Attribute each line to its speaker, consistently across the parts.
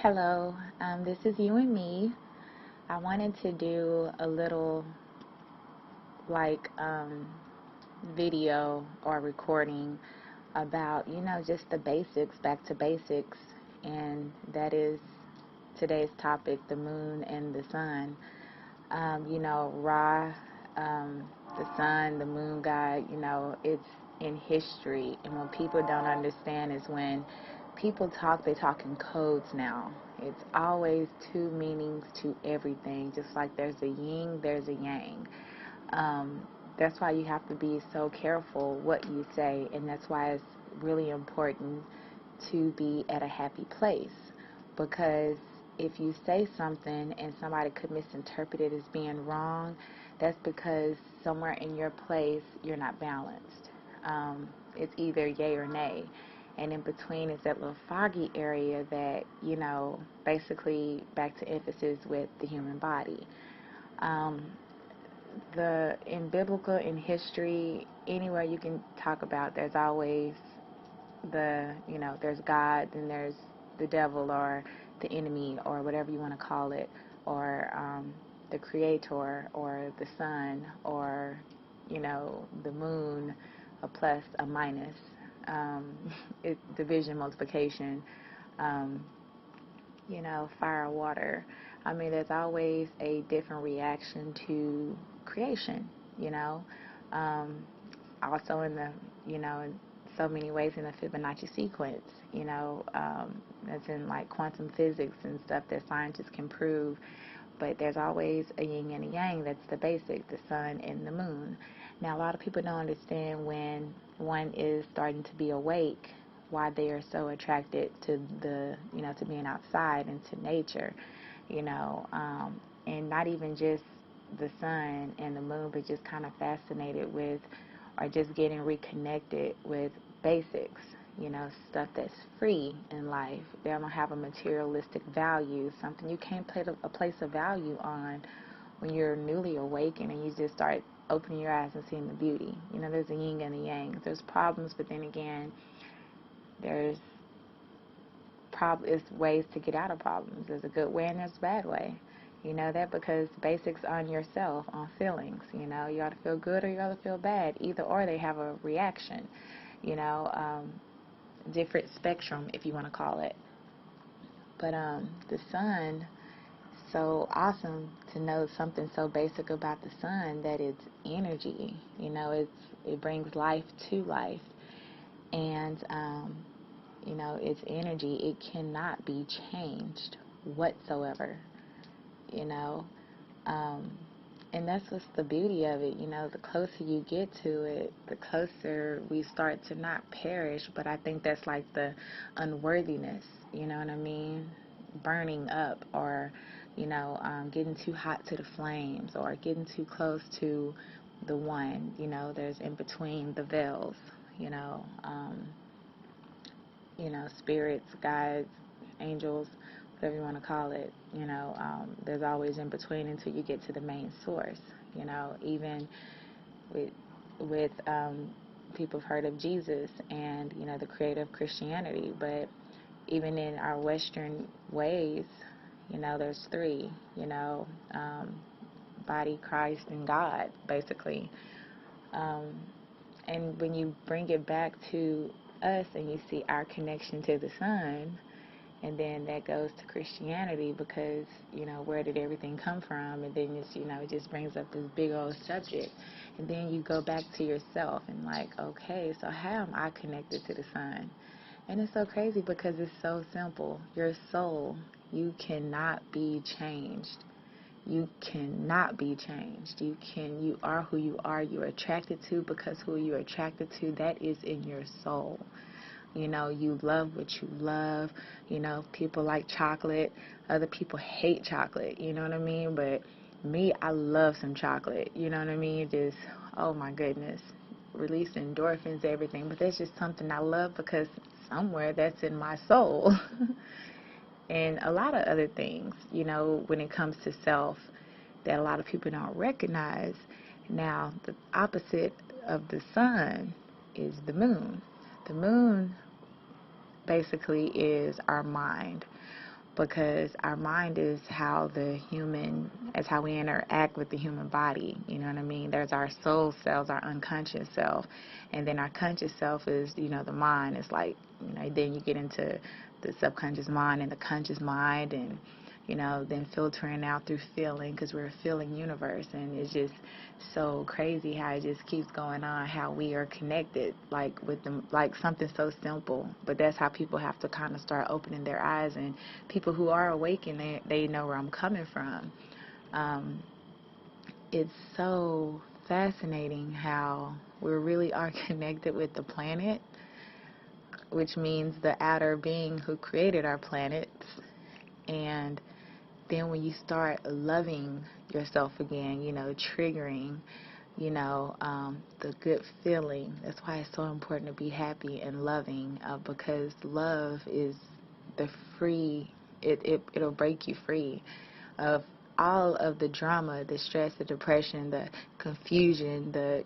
Speaker 1: Hello, this is you and me. I wanted to do a little like video or recording about, just the basics, back to basics, and that is today's topic, the moon and the sun. Ra, the sun, the moon god, it's in history. And what people don't understand is when people talk, they talk in codes now. It's always two meanings to everything. Just like there's a yin, there's a yang. That's why you have to be so careful what you say, and that's why it's really important to be at a happy place, because if you say something and somebody could misinterpret it as being wrong, that's because somewhere in your place you're not balanced. It's either yay or nay, and in between is that little foggy area that, basically back to emphasis with the human body. In biblical, in history, anywhere you can talk about, there's always there's God, and there's the devil, or the enemy, or whatever you want to call it, or the creator, or the sun, or the moon, a plus, a minus, division, multiplication, fire, water. I mean, there's always a different reaction to creation, also in the, in so many ways in the Fibonacci sequence, that's in like quantum physics and stuff that scientists can prove. But there's always a yin and a yang. That's the basic, the sun and the moon. Now, a lot of people don't understand when one is starting to be awake, why they are so attracted to to being outside and to nature, and not even just the sun and the moon, but just kind of fascinated with, or just getting reconnected with basics, stuff that's free in life. They don't have a materialistic value, something you can't place a value on when you're newly awakened and you just start opening your eyes and seeing the beauty. There's a yin and a yang. There's problems, but then again, there's ways to get out of problems. There's a good way and there's a bad way. You know that because basics on yourself, on feelings. You ought to feel good or you ought to feel bad. Either or, they have a reaction. Different spectrum, if you want to call it. But the sun, so awesome to know something so basic about the sun, that it's energy. It brings life to life, and it's energy. It cannot be changed whatsoever. And that's what's the beauty of it. The closer you get to it, the closer we start to not perish. But I think that's like the unworthiness, you know what I mean? Burning up, or, getting too hot to the flames, or getting too close to the one, there's in between the veils, spirits, guides, angels, whatever you want to call it, there's always in between until you get to the main source. Even with people have heard of Jesus and the creator of Christianity, but even in our Western ways, there's three, body, Christ, and God, basically. And when you bring it back to us and you see our connection to the sun, and then that goes to Christianity, because, where did everything come from? And then it's, it just brings up this big old subject. And then you go back to yourself and like, okay, so how am I connected to the sun? And it's so crazy because it's so simple. Your soul, you cannot be changed. You cannot be changed. You are who you are. You're attracted to, because who you're attracted to, that is in your soul. You love what you love. People like chocolate. Other people hate chocolate. You know what I mean? But me, I love some chocolate. You know what I mean? Just, oh my goodness. Release endorphins, everything. But that's just something I love because somewhere that's in my soul. And a lot of other things, when it comes to self, that a lot of people don't recognize. Now, the opposite of the sun is the moon. The moon basically is our mind. because our mind is how we interact with the human body. You know what I mean? There's our soul cells, our unconscious self, and then our conscious self is, the mind. It's like, then you get into the subconscious mind and the conscious mind, and then filtering out through feeling, because we're a feeling universe. And it's just so crazy how it just keeps going on, how we are connected, like with them, like something so simple. But that's how people have to kind of start opening their eyes, and people who are awakened, they know where I'm coming from. It's so fascinating how we really are connected with the planet, which means the outer being who created our planets. And then when you start loving yourself again, triggering, the good feeling. That's why it's so important to be happy and loving, because love is the free, it'll break you free of all of the drama, the stress, the depression, the confusion, the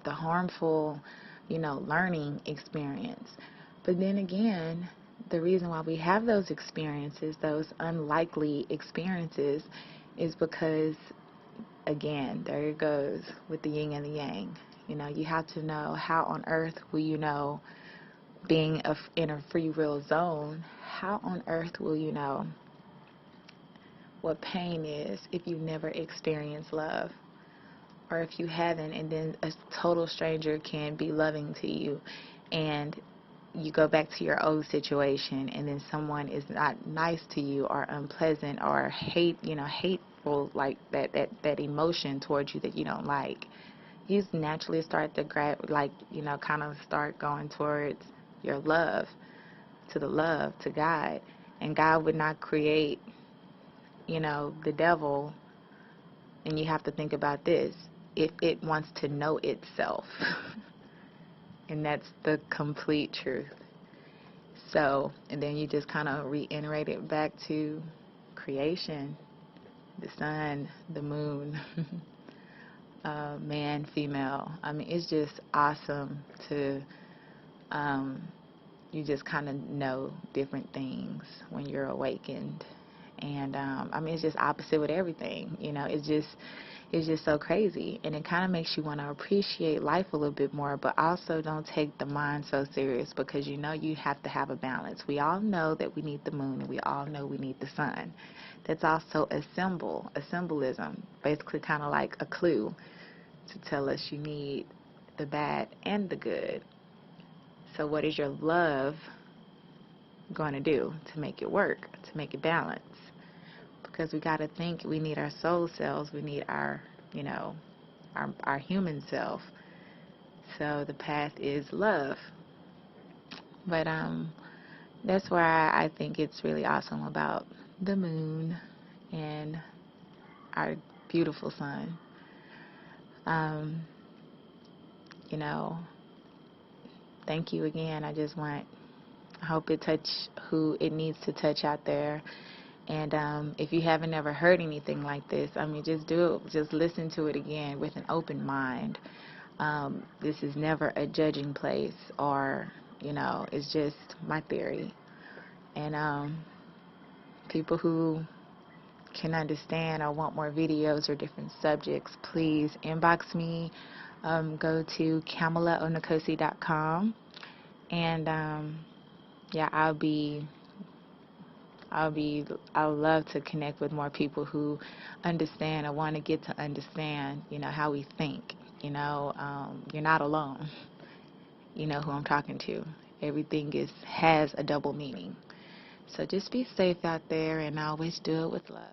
Speaker 1: harmful, learning experience. But then again, the reason why we have those experiences, those unlikely experiences, is because, again, there it goes with the yin and the yang. You have to know, how on earth will you know, being in a free will zone, how on earth will you know what pain is if you've never experienced love? Or if you haven't, and then a total stranger can be loving to you, and you go back to your old situation, and then someone is not nice to you, or unpleasant, or hateful, like that emotion towards you that you don't like. You just naturally start to kind of start going towards your love, to God. And God would not create, the devil. And you have to think about this, if it wants to know itself. And that's the complete truth. So, and then you just kind of reiterate it back to creation, the sun, the moon, man, female. I mean, it's just awesome to, you just kind of know different things when you're awakened. And it's just opposite with everything. It's just so crazy, and it kind of makes you want to appreciate life a little bit more, but also don't take the mind so serious, because you have to have a balance. We all know that we need the moon, and we all know we need the sun. That's also a symbolism, basically kind of like a clue to tell us you need the bad and the good. So what is your love going to do to make it work, to make it balance? Because we got to think, we need our soul cells, we need our human self. So the path is love. But that's why I think it's really awesome about the moon and our beautiful sun. Thank you again. I hope it touch who it needs to touch out there. And if you haven't ever heard anything like this, just do it. Just listen to it again with an open mind. This is never a judging place, or, it's just my theory. And people who can understand or want more videos or different subjects, please inbox me. Go to CamelaOnakosi.com. And, I'd love to connect with more people who understand, or want to get to understand, how we think. You're not alone. You know who I'm talking to. Everything has a double meaning. So just be safe out there, and always do it with love.